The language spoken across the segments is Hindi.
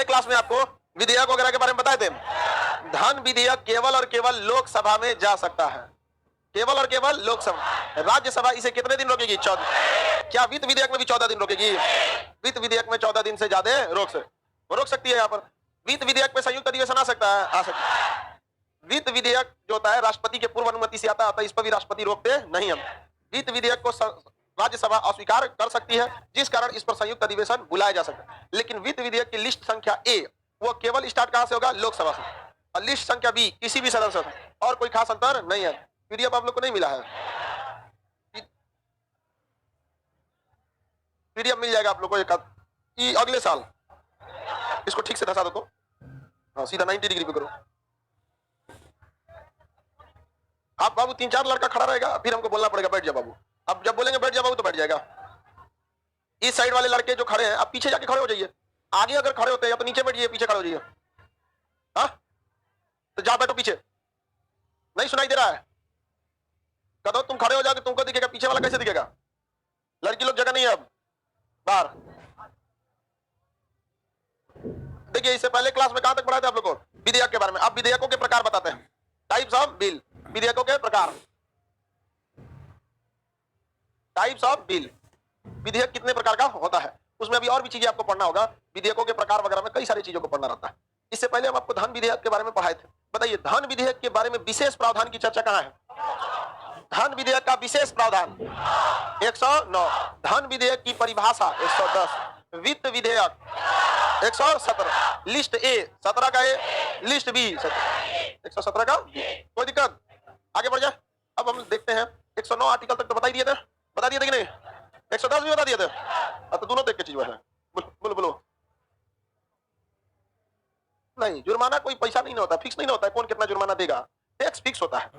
क्लास में आपको विधेयक वगैरह के बारे में बताए थे। धन विधेयक केवल और केवल लोकसभा में जा सकता है, केवल और केवल लोकसभा। राज्यसभा इसे कितने दिन रोकेगी? 14। क्या वित्त विधेयक में भी 14 दिन रोकेगी? वित्त विधेयक में 14 दिन से ज्यादा रोक सकती है। यहाँ पर वित्त विधेयक में संयुक्त अधिवेशन आ सकता है, आ सकता है। वित्त विधेयक जो होता है राष्ट्रपति के पूर्व अनुमति से आता है, इस पर भी राष्ट्रपति रोकते नहीं। हम वित्त विधेयक को राज्यसभा अस्वीकार कर सकती है, जिस कारण इस पर संयुक्त अधिवेशन बुलाया जा सकता है। लेकिन वित्त विधेयक की लिस्ट संख्या ए वो केवल स्टार्ट कहां से होगा? लोकसभा से। और लिस्ट संख्या बी किसी भी सदस्य से। और कोई खास अंतर नहीं है। पीडीएफ आप लोग को नहीं मिला है? पीडीएफ मिल जाएगा आप लोग को एक अगले साल। इसको ठीक से धसा दो तो हाँ, सीधा 90 डिग्री पे करो। आप बाबू 3-4 लड़का खड़ा रहेगा, फिर हमको बोलना पड़ेगा बैठ जा बाबू। अब जब बोलेंगे बैठ जा बाबू तो बैठ जाएगा। इस साइड वाले लड़के जो खड़े हैं आप पीछे जाके खड़े हो जाइए। आगे अगर खड़े होते हैं या तो नीचे बैठ जाइए, पीछे खड़े हो जाइए। हाँ तो जा बैठो पीछे। नहीं सुनाई दे रहा है? कदो तुम खड़े हो जाओगे तुमको दिखेगा, पीछे वाला कैसे दिखेगा? लड़की लोग जगह नहीं है अब बाहर। देखिए इससे पहले क्लास में कहां तक पढ़ाए थे आप लोग को? विधेयक के बारे में। अब विधेयकों के प्रकार बताते हैं। टाइप्स ऑफ बिल, विधेयकों के प्रकार। टाइप्स ऑफ बिल, विधेयक कितने प्रकार का होता है, उसमें अभी और भी चीजें आपको पढ़ना होगा। विधेयकों के प्रकार वगैरह में कई सारी चीजों को पढ़ना रहता है। इससे पहले हम आपको धन विधेयक के बारे में पढ़ाए थे। बताइए धन विधेयक के बारे में विशेष प्रावधान की चर्चा कहां है? धन विधेयक का विशेष प्रावधान 109, धन विधेयक की परिभाषा 110, वित्त विधेयक 117, लिस्ट ए 17 का ए, लिस्ट बी 117 का। कोई दिक्कत? आगे बढ़ जाए। अब हम देखते हैं 109 आर्टिकल तक तो बता ही दिए थे कि नहीं? 110 भी बता दिए थे। तो दोनों देख के चीज है। बोलो। नहीं, जुर्माना कोई पैसा नहीं होता, फिक्स नहीं होता है कौन कितना जुर्माना देगा। टैक्स फिक्स होता है।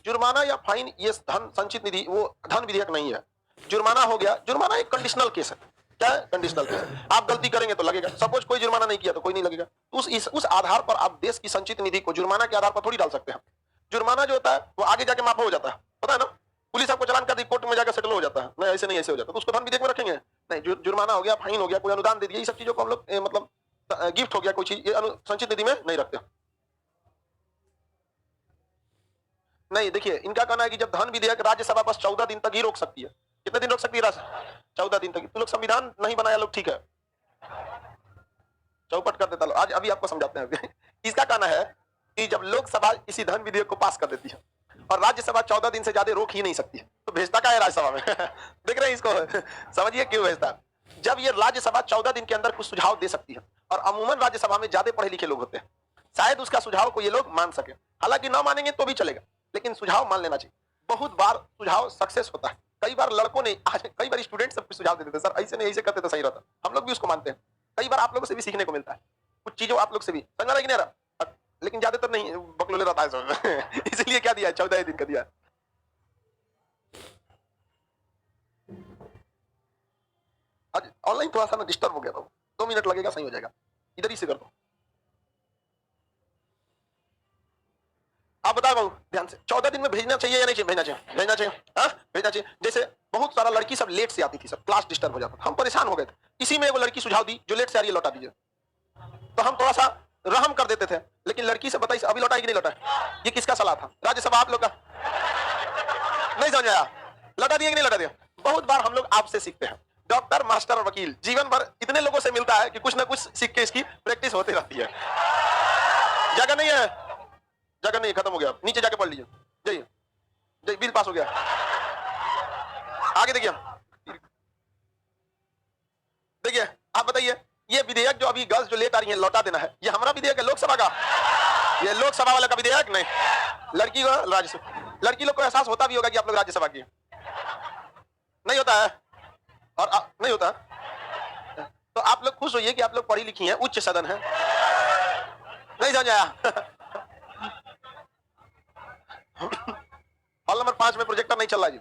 जुर्माना या फाइन ये धन संचित निधि वो धन विधेयक नहीं है। जुर्माना हो गया, जुर्माना एक कंडीशनल केस है। क्या है? Conditional case. आप गलती करेंगे तो लगेगा। सपोज कोई जुर्माना नहीं किया तो कोई नहीं लगेगा। उस आधार पर आप देश की संचित निधि को जुर्माना के आधार पर थोड़ी डाल सकते हैं। जुर्माना जो होता है वो आगे जाके माफ हो जाता है, पता है ना? पुलिस आपको चालान कर दी, कोर्ट में जाकर सेटल हो जाता है। नहीं ऐसे नहीं, ऐसे हो जाता है तो उसको धन विधेयक में रखेंगे नहीं। जुर्माना हो गया, फाइन हो गया, कोई अनुदान दे दिया, ये सब चीजों को हम लोग मतलब गिफ्ट हो गया कोई चीज, ये संचित निधि में नहीं रखते। नहीं, देखिए इनका कहना है कि जब धन विधेयक राज्यसभा बस 14 दिन तक ही रोक सकती है। कितने दिन रोक सकती है? 14 दिन तक। तो लोग संविधान नहीं बनाया लोग, ठीक है चौपट कर देता। आज अभी आपको समझाते हैं। इसका कहना है कि जब लोकसभा किसी धन विधेयक को पास कर देती है और राज्यसभा 14 दिन से ज्यादा रोक ही नहीं सकती है, तो भेजता क्या है राज्यसभा में? देख रहे हैं इसको? समझिए क्यों भेजता। जब ये राज्यसभा 14 दिन के अंदर कुछ सुझाव दे सकती है, और अमूमन राज्यसभा में ज्यादा पढ़े लिखे लोग होते हैं, शायद उसका सुझाव को ये लोग मान सके। हालांकि ना मानेंगे तो भी चलेगा, लेकिन सुझाव मान लेना चाहिए। बहुत बार सुझाव सक्सेस होता है। कई बार लड़कों ने, कई बार स्टूडेंट सब कुछ सुझाव दे देते, सर ऐसे नहीं ऐसे करते तो सही रहता। हम लोग भी उसको मानते हैं। कई बार आप लोगों से भी सीखने को मिलता है, कुछ चीजों आप लोग से भी संगा नहीं रहा, लेकिन ज्यादातर नहीं बकलोले रहता है। इसलिए क्या दिया है? 14 दिन का दिया। आज ऑनलाइन थोड़ा सा ना डिस्टर्ब हो गया था, 2 मिनट लगेगा, सही हो जाएगा। इधर ही से कर दो। आप बताओ ध्यान से, 14 दिन में भेजना चाहिए या नहीं चाहिए? भेजना चाहिए, भेजना चाहिए, हाँ भेजना चाहिए। जैसे बहुत सारा लड़की सब लेट से आती थी, सब क्लास डिस्टर्ब हो जाता था, हम परेशान हो गए थे। इसी में वो लड़की सुझाव दी जो लेट से आ रही है लौटा दीजिए, तो हम थोड़ा सा रहम कर देते थे। लेकिन लड़की से बताइए अभी लौटाई कि नहीं लौटाई? ये किसका सलाह था? राज्यसभा आप लोग का? नहीं समझ आया? लौटा दिया कि नहीं लौटा दिया? बहुत बार हम लोग आपसे सीखते हैं। डॉक्टर, मास्टर और वकील जीवन भर इतने लोगों से मिलता है कि कुछ ना कुछ सीख के इसकी प्रैक्टिस होती रहती है। जगह नहीं है, जगह नहीं, खत्म हो गया। नीचे जाके पढ़ लीजिए। जाइए, बिल पास हो गया। आगे देखिए, देखिए आप बताइए, ये विधेयक जो अभी गर्ल्स जो लेट आ रही है लौटा देना है, ये हमारा विधेयक है लोकसभा का? ये लोकसभा वाला का विधेयक नहीं। लड़की को राज्यसभा, लड़की लोग को एहसास होता भी होगा कि आप लोग राज्यसभा की नहीं होता है, और नहीं होता तो आप लोग खुश होइए कि आप लोग पढ़ी लिखी हैं, उच्च सदन है। नहीं समझ आया? हॉल नंबर 5 में प्रोजेक्टर नहीं चल रहा है जी।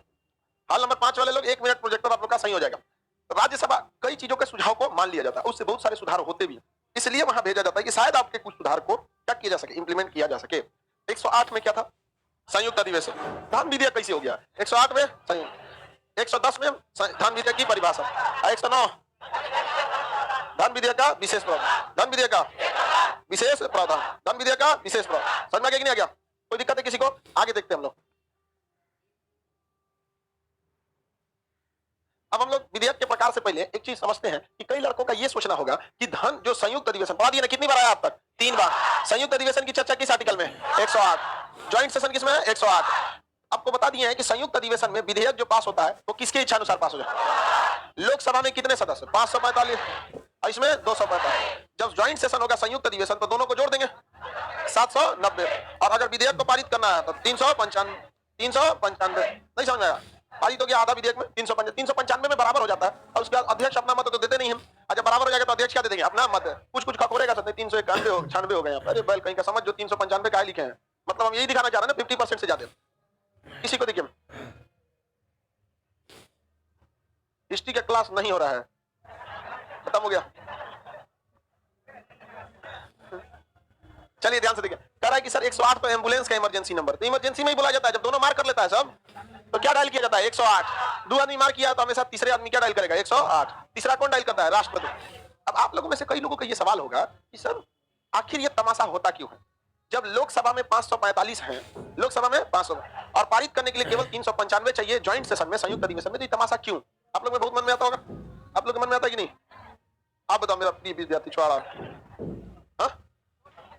हॉल नंबर 5 वाले लोग 1 मिनट, प्रोजेक्टर आप लोग का सही हो जाएगा। तो राज्यसभा कई चीजों के सुझाव को मान लिया जाता है, उससे बहुत सारे सुधार होते भी हैं, इसलिए वहां भेजा जाता है कि शायद आपके कुछ सुधार को क्या किया जा सके, इंप्लीमेंट किया जा सके। 108 में क्या था? संयुक्त अधिवेशन। धन विधेयक कैसे हो गया? 108 में संयुक्त, 110 में धन विधेयक की परिभाषा, 109 धन विधेयक का विशेष प्रावधान, धन विधेयक का विशेष प्रावधान, धन विधेयक का विशेष प्रावधान। समझ में आ गया कि नहीं आ गया? कोई दिक्कत है किसी को? आगे देखते हैं हम लोग। अब हम लोग विधेयक के प्रकार से पहले एक चीज समझते हैं कि कई लड़कों का यह सोचना होगा कि धन जो संयुक्त अधिवेशन पढ़ा दिया ना, कितनी बार आया आप तक? 3 बार। संयुक्त अधिवेशन की चर्चा किस आर्टिकल में? 108। ज्वाइंट सेशन किसमें है? 108। आपको बता दिए हैं कि संयुक्त अधिवेशन में विधेयक जो पास होता है वो किसके इच्छा अनुसार पास हो जाए। लोकसभा में कितने सदस्य? 545, इसमें 245। जब ज्वाइंट सेशन होगा संयुक्त अधिवेशन तो दोनों को जोड़ देंगे 790। और अगर विधेयक को पारित करना है तो 395। नहीं समझ में आया? पारित हो गया आधा विधेयक में 395 में बराबर हो जाता है। और उसके बाद अध्यक्ष अपना मत तो देते नहीं हम। जब बराबर हो जाएगा तो अध्यक्ष क्या दे देंगे? अपना मत। कुछ खखोरे का सकते 391 हो 96 हो गए। अरे बैल कहीं का समझ जो 395 का लिखे हैं, मतलब हम यही दिखाना चाह रहे हैं ना 50% से ज्यादा। किसी को देखिए हिस्ट्री का क्लास नहीं हो रहा है, खत्म हो गया। चलिए ध्यान से देखिए, कह रहा है कि सर 108 तो एम्बुलेंस का इमरजेंसी नंबर, तो इमरजेंसी में ही बुलाया जाता है। जब दोनों मार कर लेता है सब तो क्या डायल किया जाता है? 108। 2 आदमी मार किया तो हमेशा तीसरे आदमी क्या डायल करेगा? 108। तीसरा कौन डायल करता है? राष्ट्रपति। अब आप लोगों में से कई लोगों को यह सवाल होगा कि सर आखिर ये तमाशा होता क्यों है? जब लोकसभा में 545 हैं, लोकसभा में 500 और पारित करने के लिए केवल 395 चाहिए ज्वाइंट सेशन में, संयुक्त अधिवेशन में, तो ये तमाशा क्यों? आप लोग में बहुत मन में आता होगा। आप लोग के मन में आता है कि नहीं? आप बताओ मेरा प्रिय विद्यार्थी छोड़ा।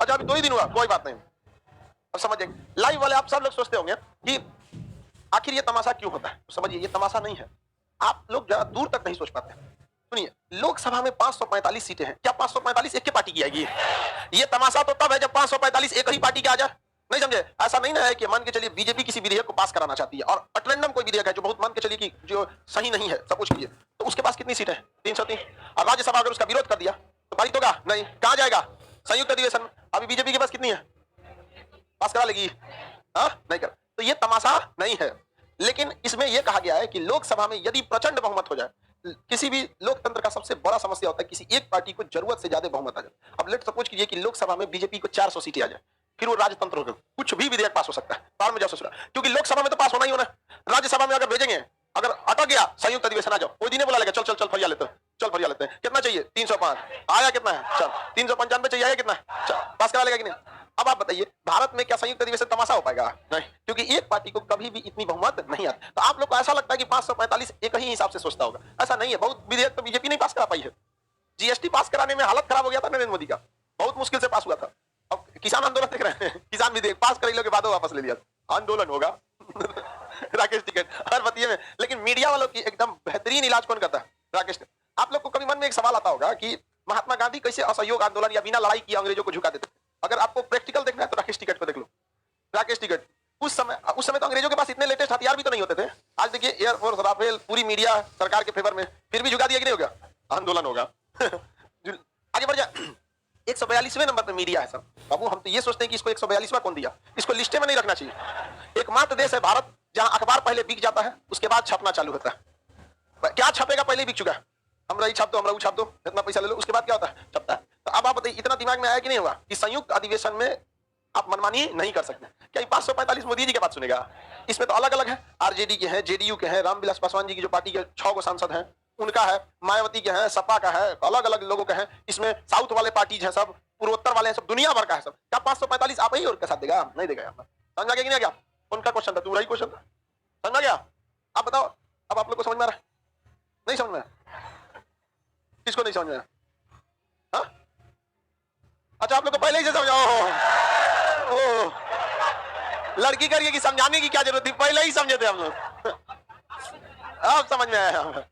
अच्छा अभी 2 ही दिन हुआ, कोई बात नहीं, अब समझेंगे। लाइव वाले आप सब लोग सोचते होंगे कि आखिर ये तमाशा क्यों होता है। तो समझिए ये तमाशा नहीं है, आप लोग ज्यादा दूर तक नहीं सोच पाते। सुनिए, लोकसभा में 545 सीटें हैं। क्या 545 एक के पार्टी की आएगी? ये तमाशा तो तब है जब 545 एक ही पार्टी के आ जाए। नहीं समझे? ऐसा नहीं ना है कि मान के चलिए बीजेपी किसी विधेयक को पास कराना चाहती है और अटलेंडम कोई विधेयक है जो बहुत मान के चलिए कि जो सही नहीं है, सपोज कीजिए, तो उसके पास कितनी सीट है? 303। और राज्यसभा अगर उसका विरोध कर दिया तो पारित होगा? नहीं। कहां जाएगा? संयुक्त अधिवेशन। अभी बीजेपी के पास कितनी है? पास करा लेगी? नहीं कर। तो ये तमाशा नहीं है। लेकिन इसमें यह कहा गया है कि लोकसभा में यदि प्रचंड बहुमत हो जाए, किसी भी लोकतंत्र का सबसे बड़ा समस्या होता है किसी एक पार्टी को जरूरत से ज्यादा बहुमत आ जाए। अब लेट सपोज कीजिए कि लोकसभा में बीजेपी को 400 सीटें आ जाए, फिर वो राजतंत्र हो गया, कुछ भी विधेयक पास हो सकता है। बाहर में जाओ ससुरा, क्योंकि लोकसभा में तो पास होना ही होना। राज्यसभा में अगर भेजेंगे, अगर अटक गया संयुक्त अधिवेशन आ जाओ, कोई दिन नहीं बुला लेगा, चल चल चल फरिया लेते, चल फरिया लेते हैं। कितना चाहिए? 305। आया कितना है? चल 395 चाहिए, आया कितना? चल पास करा लेगा कि नहीं? अब आप बताइए भारत में क्या संयुक्त अधिवेशन तमाशा हो पाएगा? नहीं, क्योंकि एक पार्टी को कभी भी इतनी बहुमत नहीं आती। तो आप लोग को ऐसा लगता है कि 545 एक ही हिसाब से सोचता होगा, ऐसा नहीं है। बहुत विधेयक तो बीजेपी नहीं पास करा पाई है। जीएसटी पास कराने में हालत खराब हो गया था नरेंद्र मोदी का, बहुत मुश्किल से पास हुआ था। अब किसान आंदोलन देख रहे हैं, किसान विधेयक पास कर के बाद वापस ले लिया, आंदोलन होगा। राकेश टिकैत हर बतिये में। लेकिन मीडिया वालों की एकदम बेहतरीन इलाज कौन करता है? राकेश। आप लोग को कभी मन में एक सवाल आता होगा कि महात्मा गांधी कैसे असहयोग आंदोलन या बिना लड़ाई किए अंग्रेजों को झुका देते। अगर आपको प्रैक्टिकल देखना है तो राकेश टिकैत को देख लो। राकेश टिकैत उस समय तो अंग्रेजों के पास इतने लेटेस्ट हथियार भी तो नहीं होते थे। आज देखिए एयरफोर्स, राफेल, पूरी मीडिया सरकार के फेवर में, फिर भी झुका दिया कि नहीं होगा? आंदोलन होगा। आगे बढ़ जाए। 142वें नंबर पे मीडिया है सर। बाबू हम तो ये सोचते हैं कि इसको 142वां कौन दिया, इसको लिस्टे में नहीं रखना चाहिए। एकमात्र देश है भारत जहां अखबार पहले बिक जाता है, उसके बाद छपना चालू होता है। क्या छपेगा? पहले बिक चुका है। हमरा ही छाप दो, हमरा वो छाप दो, इतना पैसा ले लो, उसके बाद क्या होता है? छपता है। तो अब आप बताइए इतना दिमाग में आया कि नहीं होगा कि संयुक्त अधिवेशन में आप मनमानी नहीं कर सकते? क्या 545 मोदी जी के बात सुनेगा? इसमें तो अलग अलग है, आरजेडी के हैं, जेडीयू के हैं, रामविलास पासवान जी की जो पार्टी के 6 सांसद हैं उनका है, मायावती के हैं, सपा का है, अलग अलग लोगों के हैं। इसमें साउथ वाले पार्टीज हैं, सब पूर्वोत्तर वाले हैं, सब दुनिया भर का है सब। क्या 545 आप ही और के साथ देगा? नहीं देगा। यहाँ पर समझ गया कि नहीं? क्या उनका क्वेश्चन था, तुम्हारा ही क्वेश्चन था, समझ गया? आप बताओ, अब आप लोग को समझ में आ रहा है? नहीं समझ में? किसको नहीं समझ में? हाँ अच्छा, आप लोग को पहले ही से समझाओ। लड़की करिए कि समझाने की क्या जरूरत थी, पहले ही समझे थे हम लोग। अब समझ में आया।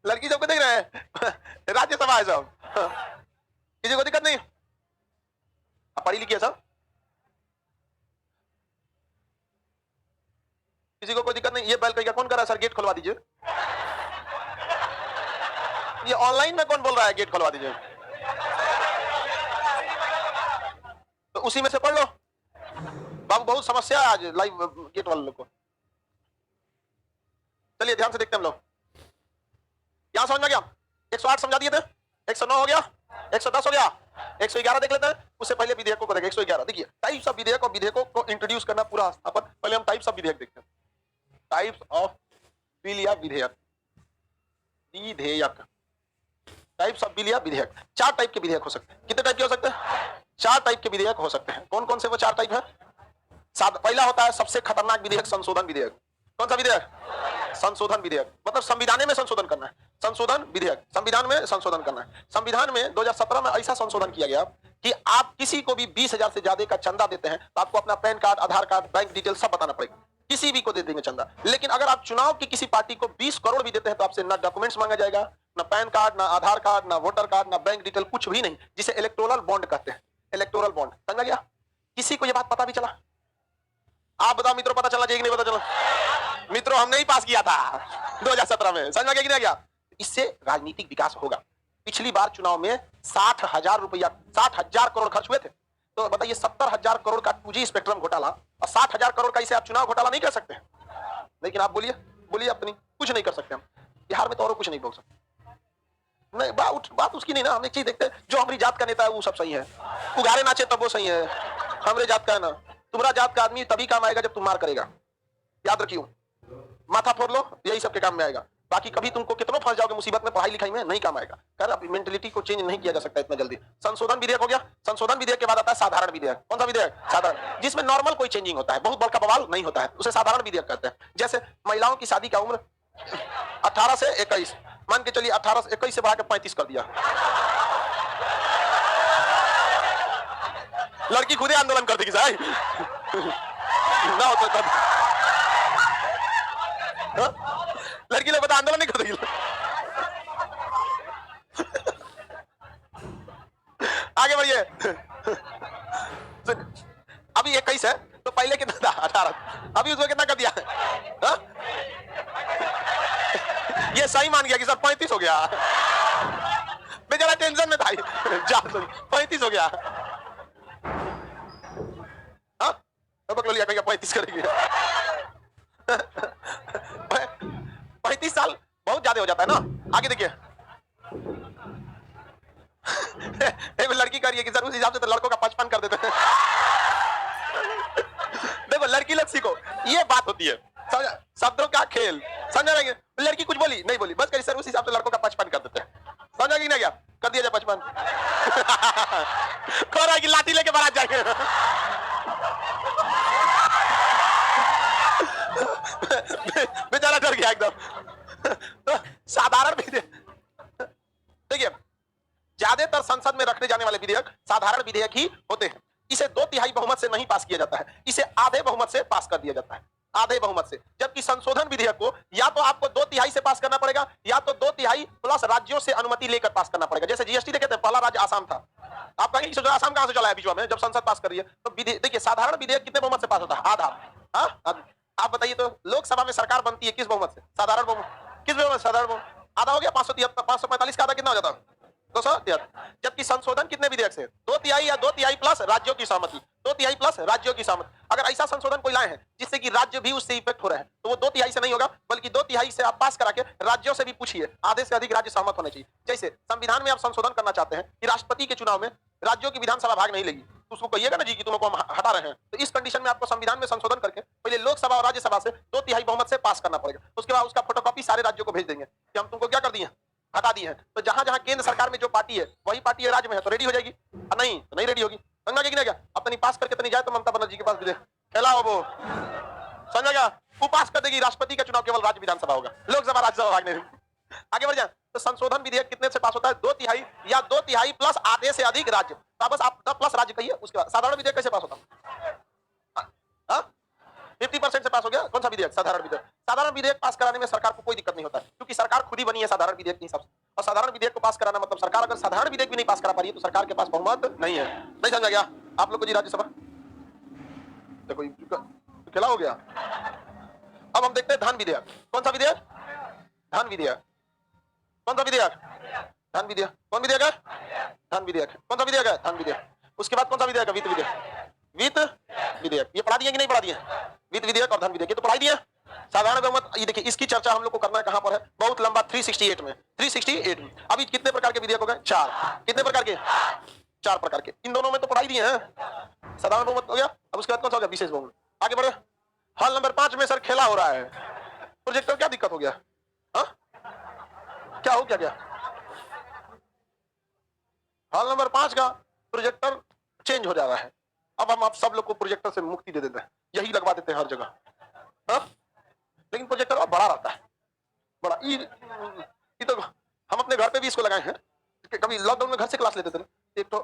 लड़की सबको देख रहे हैं, राज्यसभा है सब, किसी को दिक्कत नहीं? आप पढ़ी लिखी है सब, किसी को कोई दिक्कत नहीं? ये बैल कहीं कौन कर रहा है? सर गेट खुलवा दीजिए। ये ऑनलाइन में कौन बोल रहा है गेट खुलवा दीजिए? तो उसी में से पढ़ लो बाबू, बहुत समस्या है आज लाइव गेट वाले लोग को। चलिए ध्यान से देखते हैं हम लोग। यहां समझ में गया? 108 समझा दिए थे, 109 हो गया, 110 हो गया, 111 देख लेते हैं। उससे पहले विधेयकों को देखें। 111 देखिए, टाइप्स ऑफ विधेयक और विधेयकों को इंट्रोड्यूस करना पूरा अपन। पहले हम टाइप्स ऑफ विधेयक देखते हैं। टाइप्स ऑफ बिल या विधेयक। विधेयक टाइप्स ऑफ बिल या विधेयक। 4 टाइप के विधेयक हो सकते हैं। कितने टाइप के हो सकते हैं? 4 टाइप के विधेयक हो सकते हैं। कौन कौन से वो 4 टाइप है? पहला होता है सबसे खतरनाक विधेयक, संशोधन विधेयक। कौन सा विधेयक? संशोधन विधेयक। मतलब संविधान में संशोधन करना है। संशोधन विधेयक, संविधान में संशोधन करना है। संविधान में 2017 में ऐसा संशोधन किया गया कि आप किसी को भी 20,000 से ज्यादा का चंदा देते हैं तो आपको अपना पैन कार्ड, आधार कार्ड, बैंक डिटेल सब बताना पड़ेगा। किसी भी को दे देंगे चंदा। लेकिन अगर आप चुनाव की किसी पार्टी को 20 करोड़ भी देते हैं तो आपसे ना डॉक्यूमेंट्स मांगा जाएगा, ना पैन कार्ड, ना आधार कार्ड, ना वोटर कार्ड, ना बैंक डिटेल, कुछ भी नहीं, जिसे इलेक्टोरल बॉन्ड कहते हैं। इलेक्टोरल बॉन्ड समझा गया? किसी को यह बात पता भी चला? आप बताओ मित्रों, पता चला कि नहीं पता चला? मित्रों हमने ही पास किया था 2017 में, समझ में गया? इससे राजनीतिक विकास होगा। पिछली बार चुनाव में 60,000 रुपया, 60,000 करोड़ खर्च हुए थे। तो बताइए 70,000 करोड़ का 2G स्पेक्ट्रम घोटाला और 60,000 करोड़ का इसे आप चुनाव घोटाला नहीं कर सकते हैं। लेकिन आप बोलिए, बोलिए अपनी, कुछ नहीं कर सकते हम बिहार में तो, और कुछ नहीं बोल सकते। नहीं, बात उसकी नहीं ना। हम एक चीज देखते हैं, जो हमारी जात का नेता है वो सब सही है, उगारे नाचे तब वो सही है। हमारे जात का है ना, तुम्हारा जात का आदमी तभी काम आएगा जब तुम मार करेगा। याद रखियो, माथा फोड़ लो, यही सबके काम में आएगा। बाकी कभी तुमको कितना फंस जाओगे मुसीबत में, पढ़ाई लिखाई में, नहीं काम आएगा। कर अपनी मेंटलिटी को चेंज नहीं किया जा सकता इतना जल्दी। संशोधन विधेयक हो गया। संशोधन विधेयक के बाद आता है साधारण विधेयक। कौन सा विधेयक? साधारण, जिसमें नॉर्मल कोई चेंजिंग होता है, बहुत बड़ा बवाल नहीं होता है, उसे साधारण विधेयक कहते हैं। जैसे महिलाओं की शादी का उम्र 18 से 21, मान के चलिए 18 से 21 से बढ़ा के 35 कर दिया। लड़की खुद ही आंदोलन कर देगी साहब ना होता तब। लड़की लोग बता आंदोलन नहीं कर देगी। आगे बढ़िए। अभी 21 है तो पहले कितना था? 18। अभी उसको कितना कर दिया? हा? ये सही मान गया कि सर 35 हो गया। बेचारा टेंशन में था, 35 हो गया। पकड़ लिया, 35 करेंगे। 35 साल बहुत ज्यादा हो जाता है ना। आगे देखिए, लड़की कर रही है कि सर उस हिसाब से तो लड़कों का 55 कर देते हैं। देखो लड़की लोग सीखो, ये बात होती है शब्दों का खेल, समझ रहे? लड़की कुछ बोली नहीं बोली, बस करी सर उस हिसाब से लड़कों का 55 कर देते हैं। समझा कि नहीं गया? कर दिया जाए 55। खो रहा है कि लाठी लेके बारात जाएंगे। बेचारा डर गया एकदम। तो साधारण विधेयक, देखिए ज्यादातर संसद में रखने जाने वाले विधेयक साधारण विधेयक ही होते हैं। इसे 2/3 बहुमत से नहीं पास किया जाता है, इसे आधे बहुमत से पास कर दिया जाता है, आधे बहुमत से। जबकि संशोधन विधेयक को या तो आपको 2/3 से पास करना पड़ेगा या तो 2/3 प्लस राज्यों से अनुमति लेकर पास करना पड़ेगा। जैसे जीएसटी देखे थे, पहला राज्य आसाम था। आप कहेंगे कि आसाम कहां से चला है बीच में जब संसद पास कर रही है? तो देखिए साधारण विधेयक कितने बहुमत से पास होता है? आधा। आप बताइए तो लोकसभा में सरकार बनती है किस बहुमत से? साधारण बहुमत। किस बहुमत? साधारण बहुमत। आधा हो गया 573, 545 का आधा कितना हो जाता? 273। जबकि संशोधन कितने विधेयक से? 2/3 या 2/3 प्लस राज्यों की सहमति, 2/3 प्लस राज्यों की सहमति। अगर ऐसा संशोधन कोई लाए हैं जिससे कि राज्य भी उससे इफेक्ट हो रहे हैं तो वो 2/3 से नहीं होगा, बल्कि 2/3 से आप पास करा के राज्यों से भी पूछिए, आधे से अधिक राज्य सहमत होने चाहिए। जैसे संविधान में आप संशोधन करना चाहते हैं कि राष्ट्रपति के चुनाव में राज्यों की विधानसभा भाग नहीं लेगी, तो उसको कहिएगा ना जी कि तुमको हम हटा रहे हैं। तो इस कंडीशन में आपको संविधान में संशोधन करके पहले लोकसभा और राज्यसभा से 2/3 बहुमत से पास करना पड़ेगा। उसके बाद उसका फोटोकॉपी सारे राज्यों को भेज देंगे कि हम तुमको क्या कर दिए, हटा दी है। तो जहां जहां केंद्र सरकार में जो पार्टी है वही पार्टी राज्य में है तो रेडी हो जाएगी, नहीं तो नहीं रेडी होगी। समझा कि नहीं? क्या अब तनी पास करके तनी जाए तो ममता बनर्जी के पास भी दे फैला हो वो, समझेगा? वो पास कर देगी, राष्ट्रपति का चुनाव केवल राज्य विधानसभा होगा, लोकसभा राज्यसभा भाग नहीं। आगे बढ़ जाए तो संशोधन विधेयक कितने से पास होता है? 2/3 या 2/3 प्लस आधे से अधिक राज्य। तो बस आप 10 प्लस राज्य कहिए। उसके बाद साधारण विधेयक कैसे पास होता है? 50% से पास हो गया। कौन सा विधेयक? साधारण विधेयक। साधारण विधेयक पास कराने में सरकार को कोई दिक्कत नहीं होता है, क्योंकि सरकार खुद ही बनी है साधारण विधेयक के हिसाब से। और साधारण विधेयक को पास कराना मतलब सरकार अगर साधारण विधेयक भी नहीं पास करा पा रही है तो सरकार के पास बहुमत नहीं है। नहीं समझा गया आप लोग को जी? राज्यसभा देखो खेला हो गया। अब हम देखते हैं धन विधेयक। कौन सा विधेयक? धन विधेयक। कौन सा विधेयक? धन विधेयक। कौन विधेयक है? धन विधेयक। कौन सा विधेयक है? धन विधेयक। उसके बाद कौन सा विधेयक है? वित्त विधेयक। वित्त विधेयक ये पढ़ा दिए कि नहीं पढ़ा दिए? वित्त विधेयक और धन विधेयक ये तो पढ़ाई दिए। साधारण बहुमत, ये देखिए इसकी चर्चा हम लोग को करना है कहां पर है? बहुत लंबा 368 में। 368 में अभी कितने प्रकार के विधेयक हो गए? 4। कितने प्रकार के? 4 प्रकार के। इन दोनों में तो पढ़ाई दिए हैं। साधारण बहुमत हो गया, अब उसके बाद कौन सा हो गया? विशेष बहुमत। आगे बढ़े। हल नंबर 5 में सर खेला हो रहा है, प्रोजेक्टर क्या दिक्कत हो गया? क्या हो क्या गया? हॉल नंबर 5 का प्रोजेक्टर चेंज हो जा रहा है। अब हम आप सब लोग को प्रोजेक्टर से मुक्ति दे देते हैं, यही लगवा देते हैं हर जगह। हाँ? लेकिन प्रोजेक्टर अब बड़ा रहता है, बड़ा ये तो हम अपने घर पे भी इसको लगाए हैं। कभी लॉकडाउन में घर से क्लास लेते थे ना, एक तो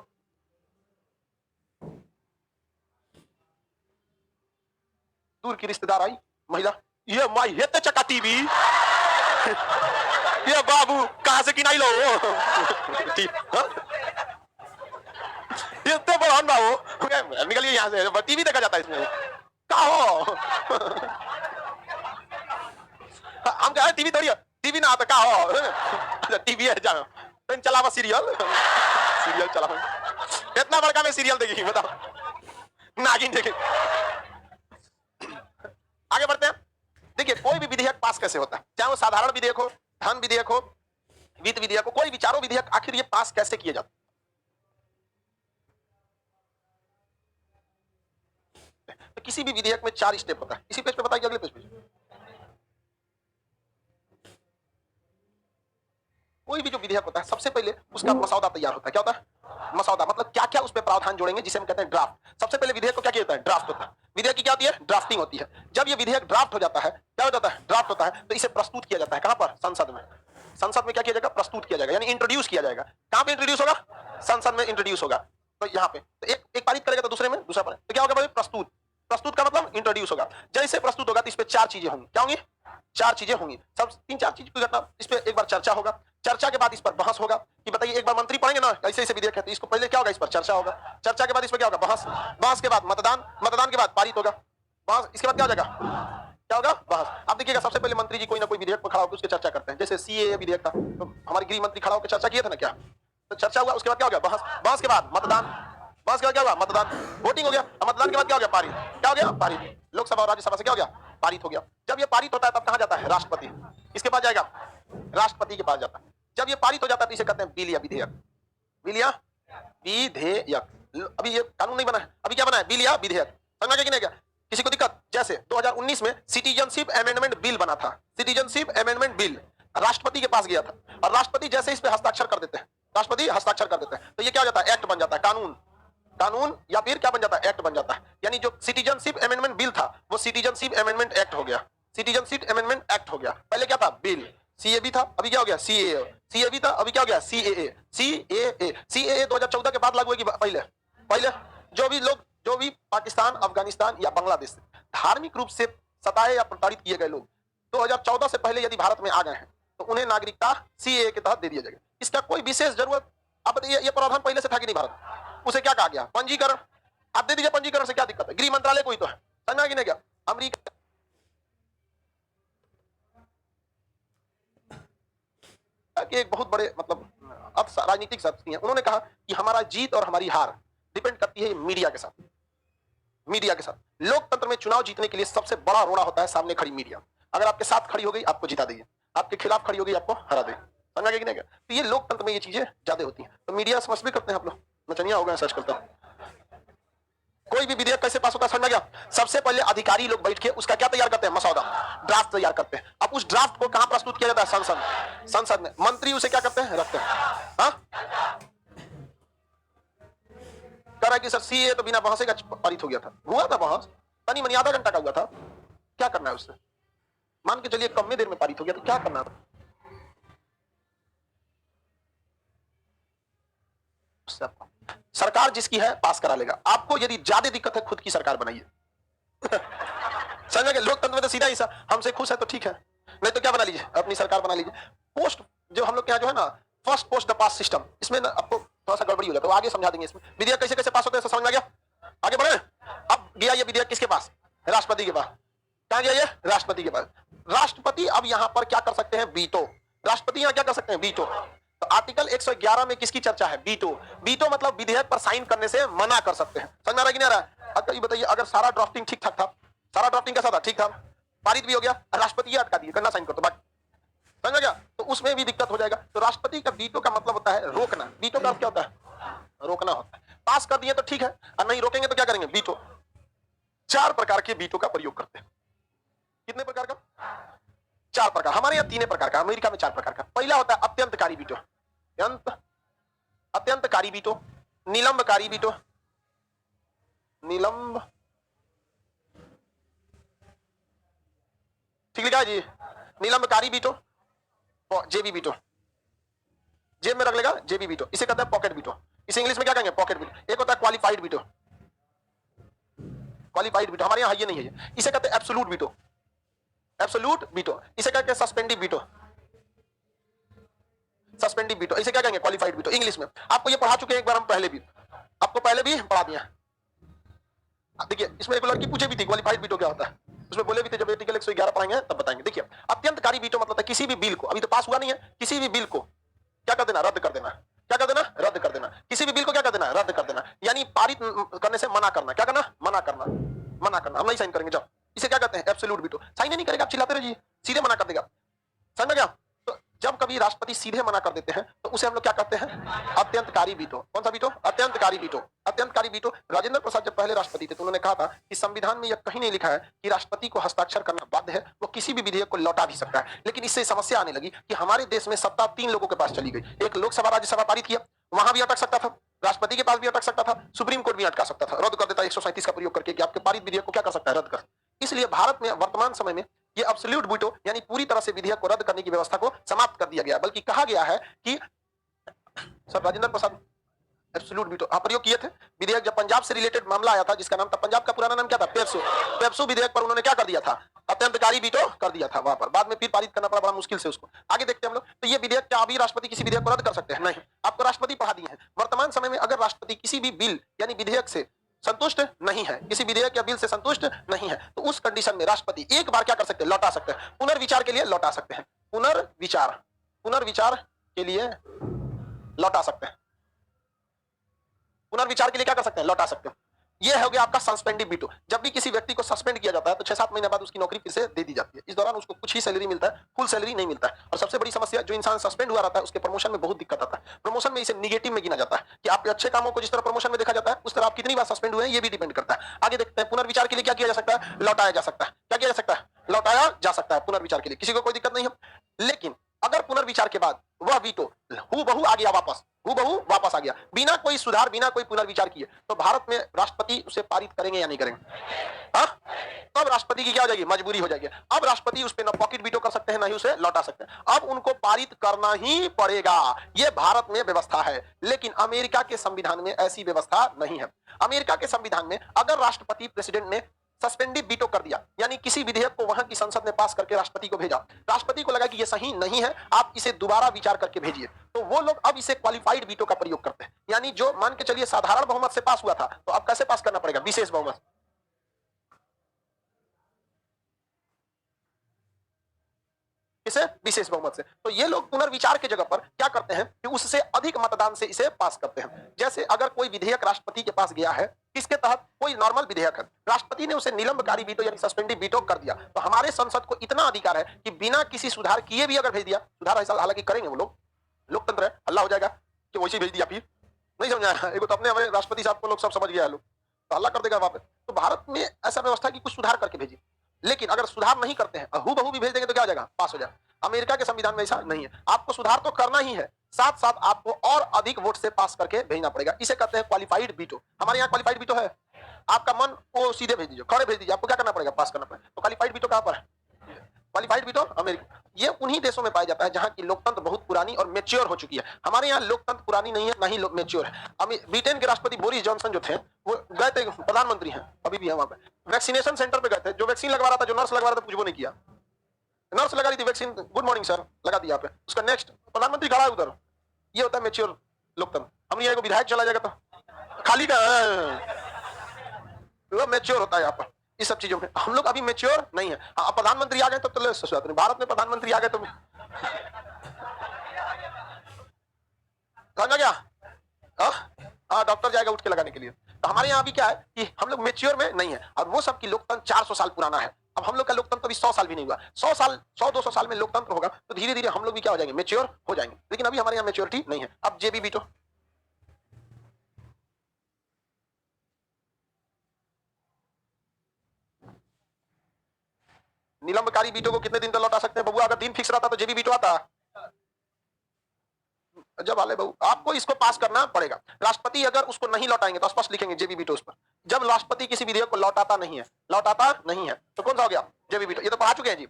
दूर की रिश्तेदार आई महिला, ये माई हेते चका टीवी ये बाबू कहां से किनाई लो ये तो बड़ा बाबू निकलिए यहाँ से, टीवी देखा जाता है इसमें का हो हम कहा टीवी थोड़ी टीवी ना आता का हो टीवी है जाओ तो चलावा सीरियल सीरियल चलावा इतना बड़का में सीरियल देखी बताओ नागिन देखी। आगे बढ़ते हैं। देखिए कोई भी विधेयक पास कैसे होता है, चाहे वो साधारण विधेयक हो, धन विधेयक हो, वित्त विधेयक हो, कोई विचारों विधेयक, आखिर ये पास कैसे किए जाते हैं। तो किसी भी विधेयक में 4 स्टेप होता है। इसी पेज पे बताइए, अगले पेज पे। कोई भी जो विधेयक होता है सबसे पहले उसका मसौदा तैयार होता है। क्या होता है मसौदा, मतलब क्या क्या उस पर प्रावधान जोड़ेंगे, जिसे हम कहते हैं ड्राफ्ट। सबसे पहले विधेयक को क्या किया जाता है, ड्राफ्ट होता है। विधेयक की क्या होती है, ड्राफ्टिंग होती है। जब ये विधेयक ड्राफ्ट हो जाता है, क्या हो जाता है, ड्राफ्ट होता है, तो इसे प्रस्तुत किया जाता है। कहां पर, संसद में। संसद में क्या किया जाएगा, प्रस्तुत किया जाएगा, यानी इंट्रोड्यूस किया जाएगा। कहां पे इंट्रोड्यूस होगा, संसद में इंट्रोड्यूस होगा। तो यहाँ पे तो एक पारित करेगा तो दूसरे में दूसरा पारित, तो क्या होगा भाई, प्रस्तुत। प्रस्तुत का मतलब इंट्रोड्यूस होगा। जैसे प्रस्तुत होगा तो इस पे 4 चीजें होंगी। क्या होंगी, 4 चीजें होंगी। सब 3-4 चीज की घटना, इस पे एक बार चर्चा होगा। चर्चा के बाद इस पर बहस होगा कि बताइए, एक बार मंत्री पढ़ेंगे ना ऐसे ऐसे विधेयक है, तो इसको पहले क्या होगा, इस पर चर्चा होगा। चर्चा के बाद इस पर क्या होगा, बहस। बहस के बाद मतदान, मतदान के बाद पारित होगा। बहस, इसके बाद क्या हो जाएगा, क्या होगा, बहस। आप देखिएगा सबसे पहले मंत्री जी कोई ना कोई विधेयक पर खड़ा होकर उसकी चर्चा करते हैं। जैसे सीएए विधेयक था, तो हमारे गृह मंत्री खड़ा होकर चर्चा किए थे ना, क्या तो चर्चा हुआ। उसके बाद क्या हो गया, बहस। बहस के बाद मतदान, बहस के बाद क्या हुआ, मतदान, वोटिंग हो गया। मतदान के बाद क्या हो गया, पारित। क्या हो गया, पारित। लोकसभा और राज्यसभा से क्या हो गया, पारित हो गया। जब ये पारित होता है तब कहां जाता है, राष्ट्रपति। इसके पास जाएगा, राष्ट्रपति के पास जाता है। जब ये पारित हो जाता है तो इसे कहते हैं बिल या विधेयक। बिल या विधेयक। अभी ये कानून नहीं बना है, अभी क्या बना है, बिल या विधेयक। समझ गया कि नहीं गया, किसी को दिक्कत। जैसे 2019 में सिटीजनशिप अमेंडमेंट बिल बना था। सिटीजनशिप अमेंडमेंट बिल राष्ट्रपति के पास गया था, और राष्ट्रपति जैसे इस पे हस्ताक्षर कर देते हैं, राष्ट्रपति हस्ताक्षर कर देते हैं, तो ये क्या हो जाता है, एक्ट बन जाता है, कानून। कानून या फिर क्या बन जाता है, एक्ट बन जाता है। यानी जो सिटीजनशिप अमेंडमेंट बिल था वो सिटीजनशिप अमेंडमेंट एक्ट हो गया। सिटीजनशिप अमेंडमेंट एक्ट हो गया। पहले क्या था, बिल। सीए भी था, अभी क्या हो गया, सीएए। सीए भी था, अभी क्या हो गया, सीएए। सीएए, सीएए 2014 के बाद लागू होगी, पहले पहले जो भी पाकिस्तान, अफगानिस्तान या बांग्लादेश से धार्मिक रूप से सताए या प्रताड़ित किए गए लोग 2014 से पहले यदि भारत में आ गए हैं तो उन्हें नागरिकता सीएए के तहत दे दिया जाएगा। इसका कोई विशेष जरूरत, अब ये प्रावधान पहले से था कि नहीं भारत, उसे क्या कहा गया, पंजीकरण। आप दे दीजिए, पंजीकरण से क्या दिक्कत है, गृह मंत्रालय कोई तो है, समझा कि नहीं क्या। अमेरिका के एक बहुत बड़े मतलब राजनीतिक शख्सियत हैं, उन्होंने कहा कि हमारा जीत और हमारी हार डिपेंड करती है मीडिया के साथ। मीडिया के साथ लोकतंत्र में चुनाव जीतने के लिए सबसे बड़ा रोड़ा होता है सामने खड़ी मीडिया। अगर आपके साथ खड़ी हो गई आपको जिता देगी, आपके खिलाफ खड़ी हो गई आपको हरा देगी, समझा कि नहीं क्या। तो ये लोकतंत्र में ये चीजें ज्यादा होती हैं। तो मीडिया समझ भी करते हैं आप लोग, नचनिया हो गए सच करता हूं। कोई भी विधेयक कैसे पास होता है, समझ गया। सबसे पहले अधिकारी लोग बैठ के उसका क्या तैयार करते हैं, मसौदा, ड्राफ्ट तैयार करते हैं। अब उस ड्राफ्ट को कहां प्रस्तुत किया जाता है, संसद। संसद में मंत्री उसे क्या करते हैं, रखते हैं। हाँ कह रहा है कि सर सीए तो बिना बहस का पारित हो गया था। हुआ था बहस, तनी मनी आधा घंटा का हुआ था, क्या करना है उससे। मान के चलिए कम में देर में पारित हो गया तो क्या करना था। सरकार जिसकी है पास करा लेगा। आपको यदि ज्यादा दिक्कत है खुद की सरकार बनाइए समझ गए। लोकतंत्र में तो सीधा ही सा, हमसे खुश है तो ठीक है, नहीं तो क्या बना लीजिए, अपनी सरकार बना लीजिए। पोस्ट जो हम लोग के यहाँ जो है ना, first post the pass system, इसमें ना आपको थोड़ा सा गड़बड़ी हो जाता है, तो आगे समझा देंगे। इसमें विधेयक कैसे कैसे पास होते हैं समझ में आ गया। आगे बढ़े। अब गया ये विधेयक किसके पास, राष्ट्रपति के पास। कहां गया ये, राष्ट्रपति के पास। राष्ट्रपति अब यहां पर क्या कर सकते हैं, वीटो। राष्ट्रपति यहां क्या कर सकते हैं, वीटो। तो आर्टिकल 111 में किसकी चर्चा है, वीटो। वीटो मतलब विधेयक पर साइन करने से मना कर सकते हैं। समझ में आ रहा है कि नहीं आ रहा है। अब ये बताइए, अगर सारा ड्राफ्टिंग ठीक ठाक था, सारा ड्राफ्टिंग कैसा था, ठीक था, पारित भी हो गया, राष्ट्रपति ये अटका दिए, करना साइन कर दो बाकी, समझ गया, तो उसमें भी दिक्कत हो जाएगा। तो राष्ट्रपति का वीटो का मतलब होता है रोकना। वीटो का क्या होता है, रोकना होता है। पास कर दिए तो ठीक है, और नहीं रोकेंगे तो क्या करेंगे, वीटो। 4 प्रकार के वीटो का प्रयोग करते हैं। कितने प्रकार का, 4 प्रकार। हमारे यहाँ 3 प्रकार का, अमेरिका में 4 प्रकार का। पहला होता है अत्यंतकारी वीटो। अत्यंतकारी वीटो, निलंबकारी वीटो, निलंब, ठीक लिखा है जी, निलंबकारी वीटो, जेबी वीटो, जेब में रख लेगा जेबी वीटो, इसे कहते हैं पॉकेट वीटो। इसे इंग्लिश में क्या कहेंगे? Pocket veto. एक होता है क्वालिफाइड वीटो, क्वालिफाइड वीटो हमारे यहाँ ये नहीं है, इसे कहते हैं एब्सोल्यूट वीटो, एब्सोल्यूट वीटो। इसे कहते हैं सस्पेंडिव वीटो, सस्पेंडिव वीटो। इसे क्या कहेंगे? Qualified veto. इंग्लिश में आपको ये पढ़ा चुके हैं एक बार हम पहले भी, आपको पहले भी पढ़ा दिया। देखिए इसमें एक लड़की पूछे भी थी क्वालिफाइड वीटो क्या होता है, उसमें बोले भी थे जब आर्टिकल 111 पढ़ाएंगे तब बताएंगे। देखिए अत्यंतकारी वीटो मतलब है किसी भी बिल को, अभी तो पास हुआ नहीं है, किसी भी बिल को क्या कर देना? रद्द कर देना। क्या कर देना? रद्द कर देना। किसी भी बिल को क्या कर देना? रद्द कर देना, यानी पारित करने से मना करना। क्या करना? मना करना, मना करना। हम नहीं साइन करेंगे जब, इसे क्या कहते हैं? Absolute veto. साइन नहीं करेगा, आप चिल्लाते रहिए, सीधे मना कर देगा। समझ में गया? तो जब कभी राष्ट्रपति सीधे मना कर देते हैं तो उसे हम लोग क्या कहते हैं? अत्यंतकारी वीटो। कौन सा veto? अत्यंतकारी veto. अत्यंतकारी veto. Rajendra Prasad जब पहले राष्ट्रपति थे तो उन्होंने कहा था कि संविधान में यह कहीं नहीं लिखा है कि राष्ट्रपति को हस्ताक्षर करना बाध्य है, वो किसी भी विधेयक को लौटा भी सकता है। लेकिन इससे समस्या आने लगी कि हमारे देश में सत्ता 3 लोगों के पास चली गई। एक लोकसभा राज्यसभा पारित किया, वहां भी अटक सकता था, राष्ट्रपति के पास भी अटक सकता था, सुप्रीम कोर्ट भी अटका सकता था, रद्द कर देता 137 का प्रयोग करके कि आपके पारित विधेयक को क्या कर सकता है? रद्द कर। इसलिए भारत में वर्तमान समय में ये एब्सोल्यूट वीटो यानी पूरी तरह से विधेयक को रद्द करने की व्यवस्था को समाप्त कर दिया गया, बल्कि कहा गया है कि sir Rajendra Prasad absolute veto प्रयोग किए थे। विधेयक जब पंजाब से रिलेटेड मामला आया था जिसका नाम था, पंजाब का पुराना नाम क्या था? पेप्सो। पेप्सो विधेयक पर उन्होंने क्या कर दिया था? अत्यंतकारी वीटो कर दिया था वहां पर। बाद में फिर पारित करना पड़ा बड़ा मुश्किल से उसको। आगे देखते हैं हम लोग। तो ये विधेयक क्या अभी राष्ट्रपति किसी विधेयक को रद्द कर सकते हैं? नहीं, आपको राष्ट्रपति पढ़ा दिए हैं। वर्तमान समय में अगर राष्ट्रपति किसी भी बिल यानी विधेयक से संतुष्ट नहीं है, किसी विधेयक या बिल से संतुष्ट नहीं है, तो उस कंडीशन में राष्ट्रपति एक बार क्या कर सकते हैं? लौटा सकते हैं, पुनर्विचार के लिए लौटा सकते हैं। पुनर्विचार, पुनर्विचार के लिए लौटा सकते हैं, पुनर्विचार के लिए क्या कर सकते हैं? लौटा सकते हैं। यह हो गया आपका सस्पेंडिव वीटो। जब भी किसी व्यक्ति को सस्पेंड किया जाता है तो 6-7 महीने बाद उसकी नौकरी फिर से दे दी जाती है। इस दौरान उसको कुछ ही सैलरी मिलता है, फुल सैलरी नहीं मिलता है। और सबसे बड़ी समस्या, जो इंसान सस्पेंड हुआ रहता है उसके प्रमोशन में बहुत दिक्कत आता है। प्रमोशन में इसे निगेटिव में गिना जाता है कि आपके अच्छे कामों को जिस तरह प्रमोशन में देखा जाता है उस तरह आप कितनी बार सस्पेंड हुए हैं ये भी डिपेंड करता है। आगे देखते हैं पुनर्विचार के लिए क्या किया जा सकता है? लौटाया जा सकता है। क्या किया जा सकता है? लौटाया जा सकता है पुनर्विचार के लिए, किसी को कोई दिक्कत नहीं है। लेकिन अगर पुनर्विचार के बाद वह वीटो हूबहू आ गया वापस, हूबहू वापस आ गया बिना कोई सुधार, बिना कोई पुनर्विचार किए, तो भारत में राष्ट्रपति उसे पारित करेंगे या नहीं करेंगे? तब राष्ट्रपति की क्या हो जाएगी? मजबूरी हो जाएगी। अब राष्ट्रपति उस पर न पॉकेट वीटो कर सकते हैं, नहीं उसे लौटा सकते हैं। अब उनको पारित करना ही पड़ेगा। यह भारत में व्यवस्था है, लेकिन अमेरिका के संविधान में ऐसी व्यवस्था नहीं है। अमेरिका के संविधान में अगर राष्ट्रपति प्रेसिडेंट ने सस्पेंडिव वीटो कर दिया, यानी किसी विधेयक को वहां की संसद ने पास करके राष्ट्रपति को भेजा, राष्ट्रपति को लगा कि यह सही नहीं है, आप इसे दोबारा विचार करके भेजिए, तो वो लोग अब इसे क्वालिफाइड वीटो का प्रयोग करते हैं। यानी जो मान के चलिए साधारण बहुमत से पास हुआ था, तो अब कैसे पास करना पड़ेगा? विशेष बहुमत। इसे विशेष बहुमत से। तो ये लोग पुनर्विचार के जगह पर क्या करते हैं कि उससे अधिक मतदान से इसे पास करते हैं। जैसे अगर कोई विधेयक राष्ट्रपति के पास गया है, किसके तहत? कोई नॉर्मल विधेयक है, राष्ट्रपति ने उसे निलंबकारी वीटो यानी सस्पेंडिव वीटो कर दिया, तो हमारे संसद को इतना अधिकार है कि बिना किसी सुधार किए भी अगर भेज दिया, सुधार ऐसा हालांकि करेंगे वो लोग, लोकतंत्र है, हल्ला हो जाएगा कि वैसे भेज दिया, फिर नहीं समझा। एक तो अपने हमारे राष्ट्रपति साहब को लोग सब समझ गया है, लोग तो हल्ला कर देगा वहां पे। तो भारत में ऐसा व्यवस्था की कुछ सुधार करके भेजिए, लेकिन अगर सुधार नहीं करते हैं, हूबहू भी भेज देंगे तो क्या हो जाएगा? पास हो जाएगा। अमेरिका के संविधान में ऐसा नहीं है, आपको सुधार तो करना ही है, साथ साथ आपको और अधिक वोट से पास करके भेजना पड़ेगा। इसे कहते हैं क्वालिफाइड वीटो। हमारे यहाँ क्वालिफाइड वीटो है, आपका मन वो सीधे भेज दीजिए, खड़े भेज दीजिए, आपको क्या करना पड़ेगा? पास करना पड़ेगा। तो क्वालिफाइड वीटो कहां पर है? Qualified veto America. ये उन्हीं देशों में पाया जाता है जहां की लोकतंत्र बहुत पुरानी और मेच्योर हो चुकी है। हमारे यहाँ लोकतंत्र पुरानी नहीं है, ना ही मेच्योर है। ब्रिटेन के राष्ट्रपति बोरिस जॉनसन जो थे, वो गए थे, प्रधानमंत्री हैं अभी भी है, वहां पे वैक्सीनेशन सेंटर पे गए थे, जो वैक्सीन लगवा रहा था, जो नर्स लगवा रहा था, कुछ वो नहीं किया। नर्स लगा रही थी वैक्सीन, गुड मॉर्निंग सर लगा दिया पे, उसका नेक्स्ट प्रधानमंत्री खड़ा है उधर। ये होता है मेच्योर लोकतंत्र। हम यहाँ विधायक चला जाएगा तो खाली का वो मेच्योर होता है यहाँ पर। इस सब चीजों में हम लोग अभी मेच्योर नहीं है। हाँ, प्रधानमंत्री आ गए तो भारत में प्रधानमंत्री आ गए तो समझ गया? हाँ, डॉक्टर जाएगा उठ के लगाने के लिए। तो हमारे यहाँ अभी क्या है कि हम लोग मेच्योर में नहीं है, और वो सब की लोकतंत्र 400 साल पुराना है। अब हम लोग का लोकतंत्र अभी 100 साल भी नहीं हुआ। 100 साल, 100-200 साल में लोकतंत्र होगा तो धीरे धीरे हम लोग भी क्या हो जाएंगे? मेच्योर हो जाएंगे। लेकिन अभी हमारे यहाँ मेच्योरिटी नहीं है। अब जेबी वीटो, निलंबकारी वीटो को कितने दिन तक लौटा सकते हैं बबुआ? अगर दिन फिक्स रहता तो जेबी वीटो आता। जब वाले बहू आपको इसको पास करना पड़ेगा। राष्ट्रपति अगर उसको नहीं लौटाएंगे तो स्पष्ट लिखेंगे जेबी वीटो उस पर। जब राष्ट्रपति किसी विधेयक को लौटाता नहीं है तो कौन सा हो गया? जेबी वीटो। ये तो पढ़ा चुके हैं जी।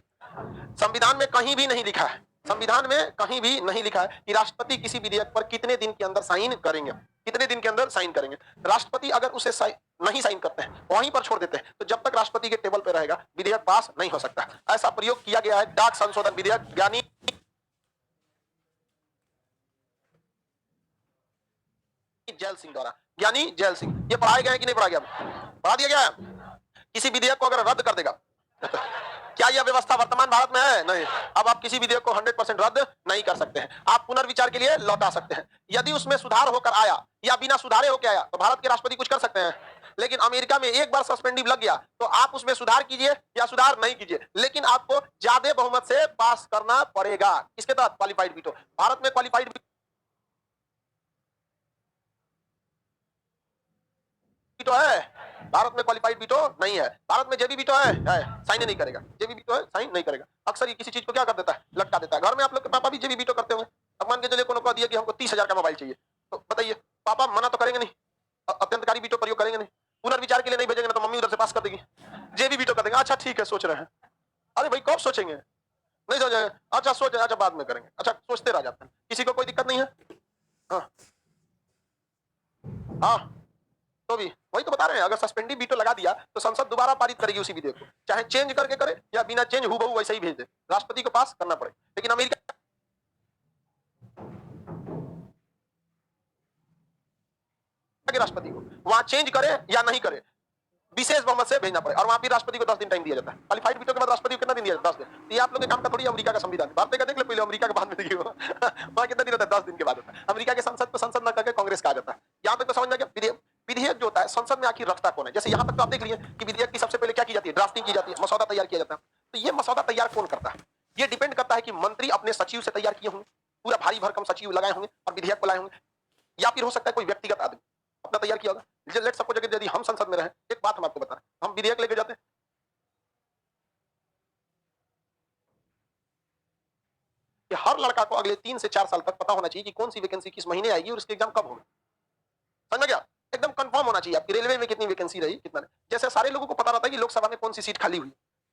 संविधान में कहीं भी नहीं लिखा है, संविधान में कहीं भी नहीं लिखा है कि राष्ट्रपति किसी विधेयक पर कितने दिन के अंदर साइन करेंगे, कितने दिन के अंदर साइन करेंगे। राष्ट्रपति अगर उसे नहीं साइन करते हैं, वहीं पर छोड़ देते हैं, तो जब तक राष्ट्रपति के टेबल पर रहेगा विधेयक पास नहीं हो सकता। ऐसा प्रयोग किया गया है डाक संशोधन विधेयक ज्ञानी जैल सिंह द्वारा। ज्ञानी जैल सिंह, ये पढ़ाए गए कि नहीं पढ़ाया गया? पढ़ा दिया गया है। किसी विधेयक को अगर रद्द कर देगा, क्या यह व्यवस्था वर्तमान भारत में है? नहीं। अब आप किसी विधेयक को 100% रद्द नहीं कर सकते हैं, आप पुनर्विचार के लिए लौटा सकते हैं। यदि उसमें सुधार होकर आया या बिना सुधारे होकर आया तो भारत के राष्ट्रपति कुछ कर सकते हैं। लेकिन अमेरिका में एक बार सस्पेंडिव लग गया तो आप उसमें सुधार कीजिए या सुधार नहीं कीजिए, लेकिन आपको ज्यादा बहुमत से पास करना पड़ेगा। इसके तहत क्वालिफाइड वीटो। भारत में क्वालिफाइड वीटो है, भारत में क्वालिफाइड वीटो नहीं है। भारत में जेबी वीटो है, साइन नहीं करेगा। जेबी वीटो है, साइन नहीं करेगा। अक्सर ये किसी चीज को क्या कर देता है? लटका देता है। घर में आप लोग के पापा भी जेबी वीटो करते होंगे। अब मान के चलिए कोनो कह दिया कि हमको 30,000 का मोबाइल चाहिए, तो बताइए पापा मना तो करेंगे नहीं, अत्यंतकारी वीटो प्रयोग करेंगे नहीं, पुनर्विचार के लिए नहीं भेजेंगे ना तो मम्मी उधर से पास कर देगी, जेबी वीटो कर देंगे। अच्छा ठीक है, सोच रहे हैं। अरे भाई कब सोचेंगे? नहीं सोचेंगे, अच्छा सोच, अच्छा बाद में करेंगे, अच्छा सोचते रह जाते हैं। किसी को कोई दिक्कत नहीं है? हाँ हाँ, तो भी वही तो बता रहे हैं, अगर सस्पेंडिव वीटो लगा दिया तो संसद दोबारा पारित करेगी उसी विधेयक को, चाहे चेंज करके करे या बिना चेंज हूबहू वैसे ही भेज दे, राष्ट्रपति को पास करना पड़े। लेकिन अमेरिका के राष्ट्रपति को वहां चेंज करे या नहीं करे, विशेष बहुमत से भेजना पड़े, और वहां भी राष्ट्रपति को 10 दिन टाइम दिया जाता है। क्वालिफाइड वीटो के बाद राष्ट्रपति को कितना दिन दिया जाता है? 10 दिन। तो ये आप लोग के काम का थोड़ी अमेरिका का संविधान, भारत का देख ले पहले, अमेरिका के बाद में देखिए वहां कितना दिन होता है? 10 दिन के बाद होता है। अमेरिका के संसद को संसद न करके कांग्रेस कहा जाता है। यहां तक तो समझ में गया। विधेयक जो होता है संसद में आखिर रखता कौन है? जैसे यहां तक तो आप देख लिए कि विधेयक की सबसे पहले क्या की जाती है? ड्राफ्टिंग की जाती है, मसौदा तैयार किया जाता है। तो ये मसौदा तैयार कौन करता है? ये डिपेंड करता है कि मंत्री अपने सचिव से तैयार किए होंगे, पूरा भारी भरकम सचिव लगाए होंगे और विधेयक को लाए होंगे, या फिर हो सकता है कोई व्यक्तिगत आदमी अपना तैयार किया होगा। लेट सपोज यदि हम संसद में रहे, एक बात हम आपको बता रहे हैं, हम विधेयक लेके जाते हैं, कि हर लड़का को अगले 3 से 4 साल तक पता होना चाहिए कि कौन सी वैकेंसी किस महीने आएगी और उसके एग्जाम कब होगा। समझ गया? एकदम कंफर्म होना चाहिए आपकी रेलवे में कितनी वैकेंसी रही, कितना नहीं। जैसे सारे लोगों को पता रहता है कि लोकसभा में कौन सी सीट खाली हुई,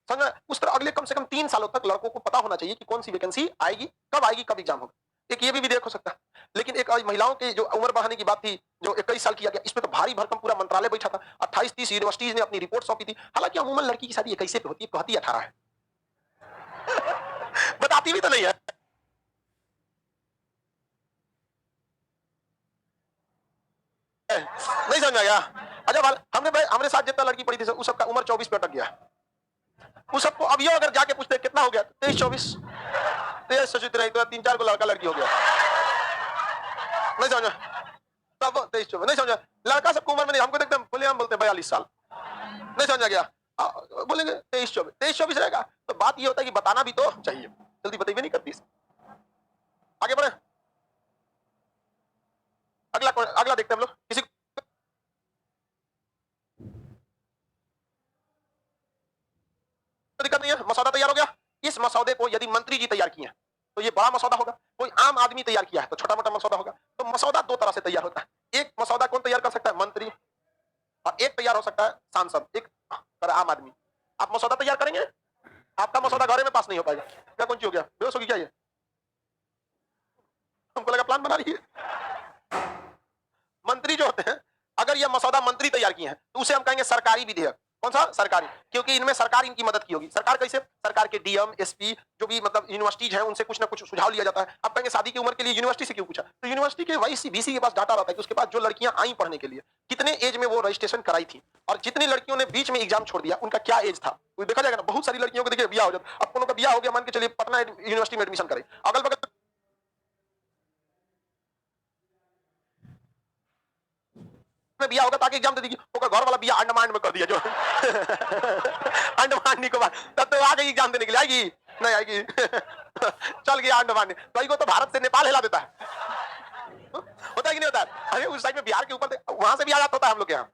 समझ, उस तरह अगले कम से कम 3 सालों तक लड़कों को पता होना चाहिए कि कौन सी वैकेंसी आएगी, कब एग्जाम होगा। एक ये भी विधेयक हो सकता है। लेकिन एक महिलाओं की जो उम्र बढ़ाने की बात थी, जो 21 साल किया गया, इसमें तो भारी भरकम पूरा मंत्रालय बैठा था, 28-30 यूनिवर्सिटीज ने अपनी रिपोर्ट सौंपी थी। हालांकि अमूमन लड़की की शादी 21 पे होती है, कहती 18 है बताती भी तो नहीं है। नहीं समझ में आया? अच्छा हमने साथ जितना लड़की पढ़ी थी उस सबका उम्र 24 पे अटक गया। उस सबको अभियो अगर जाके पूछते कितना हो गया, 23-24, 23 तो 3-4 को लड़का लड़की हो गया। नहीं समझ, तब 23-24 नहीं समझ। लड़का सबको उम्र में नहीं, हमको देखते बोले, हम बोलते 42 साल। नहीं समझ गया? बोलेंगे 23-24 रहेगा। तो बात ये होता है कि बताना भी तो चाहिए, जल्दी बताइए नहीं करती। आगे बढ़े, अगला देखते हैं हम लोग। किसी दिक्कत नहीं है? मसौदा तैयार हो गया। इस मसौदे को यदि मंत्री जी तैयार किए हैं तो ये बड़ा मसौदा होगा, कोई आम आदमी तैयार किया है तो छोटा मोटा मसौदा होगा। तो मसौदा 2 तरह से तैयार होता है। एक मसौदा कौन तैयार कर सकता है? मंत्री। और एक तैयार हो सकता है सांसद, एक आम आदमी। आप मसौदा तैयार करेंगे, आपका मसौदा घरे में पास नहीं हो पाएगा। क्या कौन सी हो गया? बेहोश होगी क्या? ये हमको लगा प्लान बना रही है। मंत्री जो होते हैं, अगर ये मसौदा मंत्री तैयार किए हैं तो उसे हम कहेंगे सरकारी विधेयक। कौन सा? सरकारी। क्योंकि इनमें सरकार इनकी मदद की होगी। सरकार कैसे? सरकार के डीएम, एसपी जो भी मतलब यूनिवर्सिटीज हैं उनसे कुछ ना कुछ सुझाव लिया जाता है। आप कहेंगे शादी की उम्र के लिए यूनिवर्सिटी से क्यों पूछा? तो यूनिवर्सिटी के वाईसी बीसी के पास डाटा रहता है कि उसके पास जो लड़कियां आई पढ़ने के लिए कितने एज में वो रजिस्ट्रेशन कराई थी, और जितनी लड़कियों ने बीच में एग्जाम छोड़ दिया उनका क्या एज था, वो देखा जाएगा ना। बहुत सारी लड़कियों को देखिए ब्याह हो जाता। अब कोनो का ब्याह हो गया, मान के चलिए पटना यूनिवर्सिटी में एडमिशन करे, अगल बगल में बिया होगा ताकि एग्जाम दे देगी, तो घर वाला बिया अंडमान में कर दिया जो अंडमान निकोबार, तब तो आ गई एग्जाम देने के लिए। आएगी नहीं आएगी चल गया अंडमान। तो तो भारत से नेपाल हिला देता है। होता है कि नहीं होता है? अरे उस साइड में बिहार के ऊपर वहां से भी आयात होता है हम लोग के यहाँ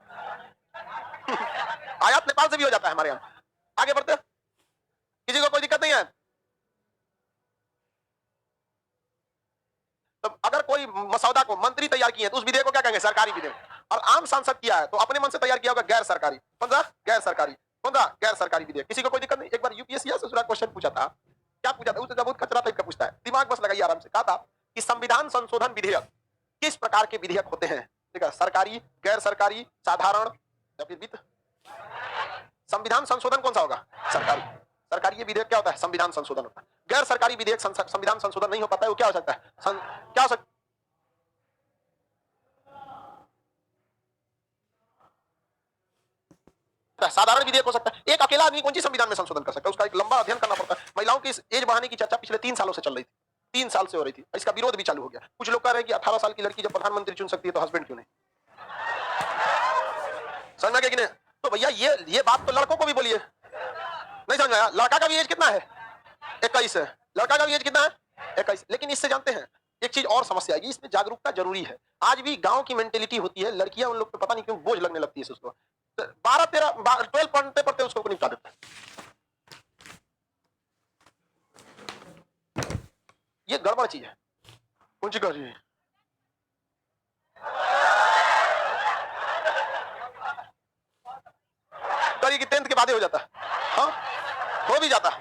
आयात नेपाल से भी हो जाता है हमारे यहाँ। आगे बढ़ते, किसी को कोई दिक्कत नहीं है? तो अगर कोई मसौदा को मंत्री तैयार किए तो उस विधेयक को क्या कहेंगे? सरकारी विधेयक। और आम सांसद किया है तो अपने मन से तैयार किया होगा गैर सरकारी। कौन सा? गैर सरकारी। कौन सा? गैर सरकारी विधेयक। किसी को कोई दिक्कत नहीं। एक बार यूपीएससी से क्वेश्चन पूछा था, क्या पूछा था? उसने बहुत खतरा टाइप का पूछता है, दिमाग बस लगाइए आराम से। कहा था कि संविधान संशोधन विधेयक किस प्रकार के विधेयक होते हैं? ठीक है, सरकारी, गैर सरकारी, साधारण या फिर वित्त? संविधान संशोधन कौन सा होगा? सरकारी। सरकारी ये विधेयक क्या होता है? संविधान संशोधन होता है। गैर सरकारी विधेयक संविधान संशोधन नहीं हो पाता है, वो क्या हो सकता है? क्या हो सकता है? साधारण विधेयक हो सकता है। एक अकेला आदमी कौन सी संविधान में संशोधन कर सकता है? उसका एक लंबा अध्ययन करना पड़ता है। महिलाओं की एज बढ़ाने की चर्चा पिछले 3 सालों से चल रही थी, 3 साल से हो रही थी। इसका विरोध भी चालू हो गया। कुछ लोग कह रहे हैं कि 18 साल की लड़की जब प्रधानमंत्री चुन सकती है तो हस्बैंड क्यों नहीं? समझ में कि नहीं? तो भैया ये बात तो लड़कों को भी बोलिए। नहीं समझ आया? लड़का का भी एज कितना है? 21 है। लड़का का भी एज कितना है? 21। लेकिन इससे जानते हैं एक चीज और समस्या आएगी, इसमें जागरूकता जरूरी है। आज भी गांव की मेंटेलिटी होती है, लड़कियां उन लोग पे पता नहीं क्यों बोझ लगने लगती है उसको। 12 13 12 पढ़ते पढ़ते उसको निपटा देता है। ये गड़बड़ चीज है। कौन सी चीज है? करिए कि 10th के बाद हो जाता है। हाँ, हो भी जाता है।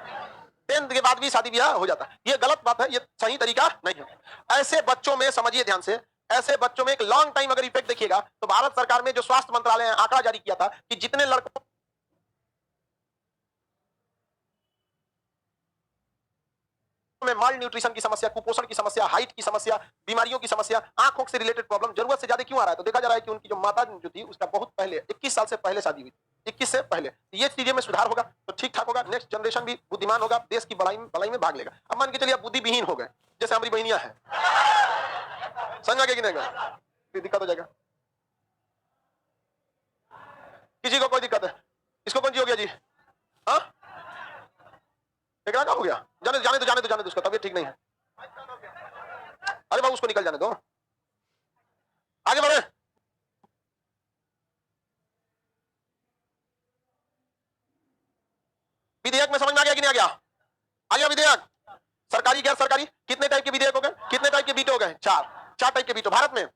10th के बाद भी शादी ब्याह हो जाता है। ये गलत बात है, ये सही तरीका नहीं है। ऐसे बच्चों में समझिए ध्यान से, ऐसे बच्चों में एक लॉन्ग टाइम अगर इफेक्ट देखिएगा तो भारत सरकार में जो स्वास्थ्य मंत्रालय ने आंकड़ा जारी किया था कि जितने लड़कों में माल न्यूट्रिशन की समस्या, कुपोषण की समस्या, हाइट की समस्या, बीमारियों की समस्या, आंखों से रिलेटेड प्रॉब्लम जरूरत से ज्यादा क्यों आ रहा है? तो देखा जा रहा है कि उनकी जो माता जो थी उसका बहुत पहले 21 साल से पहले शादी हुई, 21 से पहले। ये चीजें में सुधार होगा तो ठीक ठाक होगा, नेक्स्ट जनरेशन भी बुद्धिमान होगा, देश की भलाई में भाग लेगा। अब मान के चलिए बुद्धि विहीन हो गए जैसे हमारी बहनियां हैं, समझा कि नहीं? फिर दिक्कत हो जाएगा। किसी को कोई दिक्कत है? इसको कौन सी हो गया जी? हाँ, टेकरा का हो गया? जाने दो उसका तबीयत ठीक नहीं है। अरे बाबू उसको निकल जाने दो, आगे बढ़े। विधेयक में समझ में आ गया कि नहीं आ गया? आ गया विधेयक? सरकारी गैर सरकारी कितने टाइप के विधेयक हो गए? कितने टाइप के वीटो हो गए? 4 टाइप के वीटो भारत में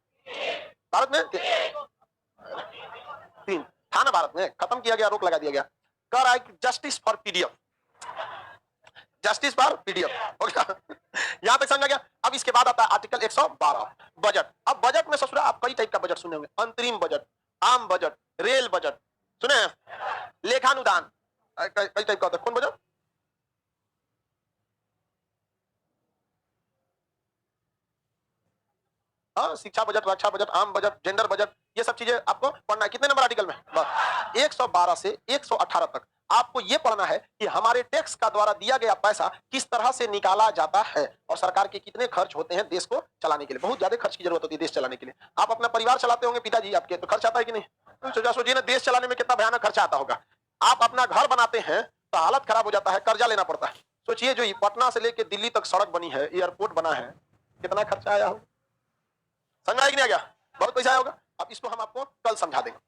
3 था ना। भारत में खत्म किया गया, रोक लगा दिया गया। कह रहा है justice for PDF, justice for PDF हो गया। यहां तक समझ गया। अब इसके बाद आता है आर्टिकल 112 बजट। अब बजट में ससुरा आप कई टाइप का बजट सुने होंगे। अंतरिम बजट, आम बजट, रेल बजट सुने हैं, लेखानुदान, कई टाइप का होता है। कौन बजट? हाँ, शिक्षा बजट, रक्षा बजट, आम बजट, जेंडर बजट, ये सब चीजें आपको पढ़ना है। कितने नंबर आर्टिकल में? 112 से 118 तक आपको ये पढ़ना है कि हमारे टैक्स का द्वारा दिया गया पैसा किस तरह से निकाला जाता है और सरकार के कितने खर्च होते हैं देश को चलाने के लिए। बहुत ज्यादा खर्च की जरूरत होती है देश चलाने के लिए। आप अपना परिवार चलाते होंगे, पिताजी आपके, तो खर्च आता है कि नहीं? तो सोचिए ना, देश चलाने में कितना भयानक खर्चा आता होगा। आप अपना घर बनाते हैं तो हालत खराब हो जाता है, कर्जा लेना पड़ता है। सोचिए जो पटना से लेकर दिल्ली तक सड़क बनी है, एयरपोर्ट बना है, कितना खर्चा आया हो। समझ में आ गया? बहुत पैसा आया होगा। अब इसको हम आपको कल समझा देंगे।